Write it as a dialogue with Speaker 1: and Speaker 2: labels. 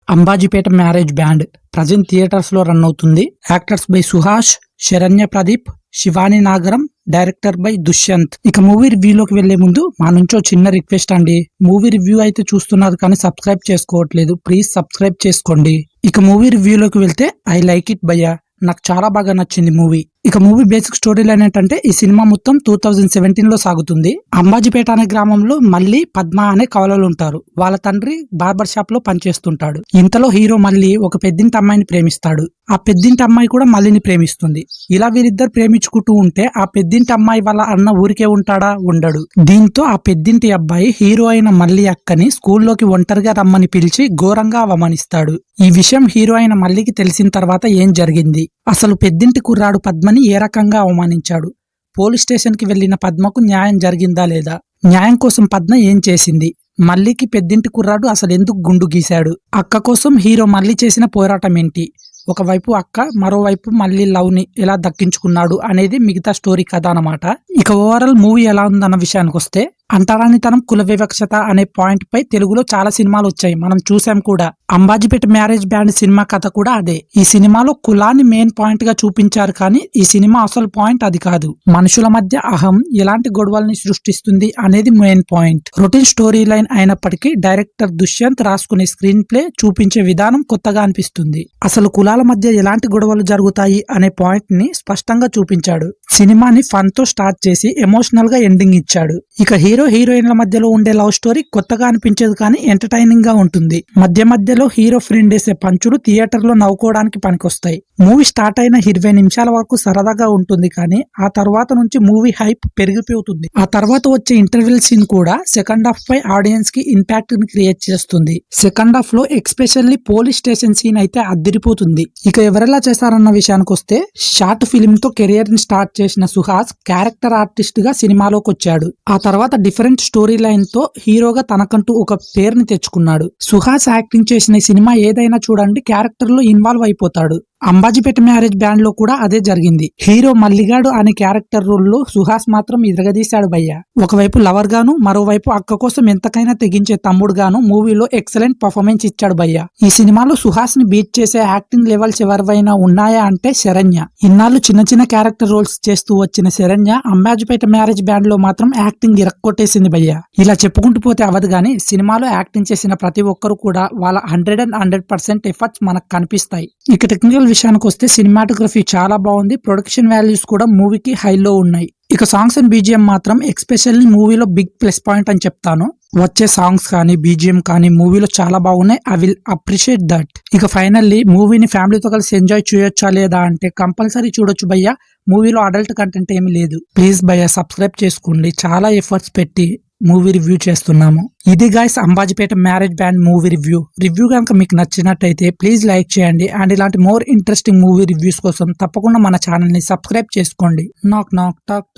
Speaker 1: Ambajipeta marriage band present theatres లో run అవుతుంది. Actors by Suhas, Saranya Pradeep, Shivani Nagaram, director by Dushyanth. ఇక మూవీ రివ్యూలోకి వెళ్లే ముందు మా నుంచో చిన్న రిక్వెస్ట్ అండి. మూవీ రివ్యూ అయితే చూస్తున్నారు కానీ సబ్స్క్రైబ్ చేసుకోవట్లేదు, ప్లీజ్ సబ్స్క్రైబ్ చేసుకోండి. ఇక మూవీ రివ్యూలోకి వెళ్తే ఐ లైక్ ఇట్ భయ్యా, నాకు చాలా బాగా నచ్చింది మూవీ. ఇక మూవీ బేసిక్ స్టోరీ లైన్ ఏంటంటే ఈ సినిమా మొత్తం 2017 లో సాగుతుంది. అంబాజీపేట అనే గ్రామంలో మల్లి, పద్మ అనే కవలలు ఉంటారు. వాళ్ళ తండ్రి బార్బర్ షాప్ లో పనిచేస్తుంటాడు. ఇంతలో హీరో మల్లి ఒక పెద్దింటి అమ్మాయిని ప్రేమిస్తాడు. ఆ పెద్దింటి అమ్మాయి కూడా మల్లిని ప్రేమిస్తుంది. ఇలా వీరిద్దరు ప్రేమించుకుంటూ ఉంటే ఆ పెద్దింటి అమ్మాయి వాళ్ళ అన్న ఊరికే ఉంటాడా? ఉండడు. దీంతో ఆ పెద్దింటి అబ్బాయి హీరో అయిన మల్లి అక్కని స్కూల్లోకి ఒంటరిగా రమ్మని పిలిచి ఘోరంగా అవమానిస్తాడు. ఈ విషయం హీరో అయిన మల్లికి తెలిసిన తర్వాత ఏం జరిగింది, అసలు పెద్దింటి కుర్రాడు పద్మని ఏ రకంగా అవమానించాడు, పోలీస్ స్టేషన్ కి వెళ్లిన పద్మకు న్యాయం జరిగిందా లేదా, న్యాయం కోసం పద్మ ఏం చేసింది, మల్లికి పెద్దింటి కుర్రాడు అసలు ఎందుకు గుండు గీశాడు, అక్క కోసం హీరో మల్లి చేసిన పోరాటం ఏంటి, ఒకవైపు అక్క మరోవైపు మల్లి లవ్ ని ఎలా దక్కించుకున్నాడు అనేది మిగతా స్టోరీ కథ అన్నమాట. ఇక ఓవరాల్ మూవీ ఎలా ఉందన్న విషయానికి వస్తే అంటరానితనం, కుల వివక్షత అనే పాయింట్ పై తెలుగులో చాలా సినిమాలు వచ్చాయి, మనం చూసాం కూడా. అంబాజీపేట మ్యారేజ్ బ్యాండ్ సినిమా కథ కూడా అదే. ఈ సినిమాలో కులాన్ని మెయిన్ పాయింట్ గా చూపించారు కానీ ఈ సినిమా అసలు పాయింట్ అది కాదు. మనుషుల మధ్య అహం ఎలాంటి గొడవల్ని సృష్టిస్తుంది అనేది main point. Routine story line అయినప్పటికీ డైరెక్టర్ దుష్యంత్ రాసుకునే స్క్రీన్ ప్లే, చూపించే విధానం కొత్తగా అనిపిస్తుంది. అసలు కులాల మధ్య ఎలాంటి గొడవలు జరుగుతాయి అనే పాయింట్ ని స్పష్టంగా చూపించాడు. సినిమాని ఫన్ తో స్టార్ట్ చేసి ఎమోషనల్ గా ఎండింగ్ ఇచ్చాడు. ఇక హీరో హీరోయిన్ల మధ్యలో ఉండే లవ్ స్టోరీ కొత్తగా అనిపించేది కానీ ఎంటర్టైనింగ్ గా ఉంటుంది. మధ్య మధ్యలో హీరో ఫ్రెండ్ వేసే పంచులు థియేటర్ లో నవ్వుకోవడానికి పనికొస్తాయి. మూవీ స్టార్ట్ అయిన 20 నిమిషాల వరకు సరదాగా ఉంటుంది కానీ ఆ తర్వాత నుంచి మూవీ హైప్ పెరిగిపోతుంది. ఆ తర్వాత వచ్చే ఇంటర్వెల్ సీన్ కూడా సెకండ్ హాఫ్ పై ఆడియన్స్ కి ఇంపాక్ట్ ని క్రియేట్ చేస్తుంది. సెకండ్ హాఫ్ లో ఎక్స్పెషల్లీ పోలీస్ స్టేషన్ సీన్ అయితే అద్దిరిపోతుంది. ఇక ఎవరెలా చేశారన్న విషయానికి వస్తే షార్ట్ ఫిల్మ్ తో కెరియర్ ని స్టార్ట్ చేసిన సుహాస్ క్యారెక్టర్ ఆర్టిస్ట్ గా సినిమాలోకి వచ్చాడు. ఆ తర్వాత డిఫరెంట్ స్టోరీ లైన్ తో హీరోగా తనకంటూ ఒక పేరుని తెచ్చుకున్నాడు. సుహాస్ యాక్టింగ్ చేసిన సినిమా ఏదైనా చూడండి క్యారెక్టర్ లో ఇన్వాల్వ్ అయిపోతాడు. అంబాజీపేట మ్యారేజ్ బ్యాండ్ లో కూడా అదే జరిగింది. హీరో మల్లిగాడు అనే క్యారెక్టర్ రోల్ లో సుహాస్ మాత్రం ఇరగదీశాడు భయ్య. ఒకవైపు లవర్ గాను, మరోవైపు అక్క కోసం ఎంతకైనా తెగించే తమ్ముడు గాను మూవీలో ఎక్సలెంట్ పర్ఫార్మెన్స్ ఇచ్చాడు భయ్య. ఈ సినిమాలో సుహాస్ ని బీట్ చేసే యాక్టింగ్ లెవెల్స్ ఎవరివైనా ఉన్నాయా అంటే శరణ్య. ఇన్నాళ్ళు చిన్న చిన్న క్యారెక్టర్ రోల్స్ చేస్తూ వచ్చిన శరణ్య అంబాజీపేట మ్యారేజ్ బ్యాండ్ లో మాత్రం యాక్టింగ్ ఇరక్కొట్టేసింది భయ్య. ఇలా చెప్పుకుంటూ పోతే అవదు గానీ సినిమాలో యాక్టింగ్ చేసిన ప్రతి ఒక్కరు కూడా వాళ్ళ 100% ఎఫర్ట్స్ మనకు కనిపిస్తాయి. ఇక టెక్నికల్ విషయానికి వస్తే సినిమాటోగ్రఫీ చాలా బాగుంది. ప్రొడక్షన్ వాల్యూస్ కూడా మూవీకి హైలో ఉన్నాయి. ఇక సాంగ్స్ అండ్ బీజిఎం మాత్రం ఎక్స్పెషల్లీ మూవీలో బిగ్ ప్లస్ పాయింట్ అని చెప్తాను. వచ్చే సాంగ్స్ కానీ బీజిఎం కానీ మూవీలో చాలా బాగున్నాయి. I will appreciate that. ఇక ఫైనల్లీ మూవీని ఫ్యామిలీతో కలిసి ఎంజాయ్ చేయొచ్చా లేదా అంటే కంపల్సరీ చూడొచ్చు భయ్య. మూవీలో అడల్ట్ కంటెంట్ ఏమీ లేదు. ప్లీజ్ భయ్య సబ్స్క్రైబ్ చేసుకోండి, చాలా ఎఫర్ట్స్ పెట్టి మూవీ రివ్యూ చేస్తున్నాము. ఇది guys Ambajipeta marriage band movie review కనుక మీకు నచ్చినట్టయితే ప్లీజ్ లైక్ చేయండి. అండ్ ఇలాంటి మోర్ ఇంట్రెస్టింగ్ మూవీ రివ్యూస్ కోసం తప్పకుండా మన ఛానల్ ని సబ్స్క్రైబ్ చేసుకోండి. నాక్ నాక్ టాక్.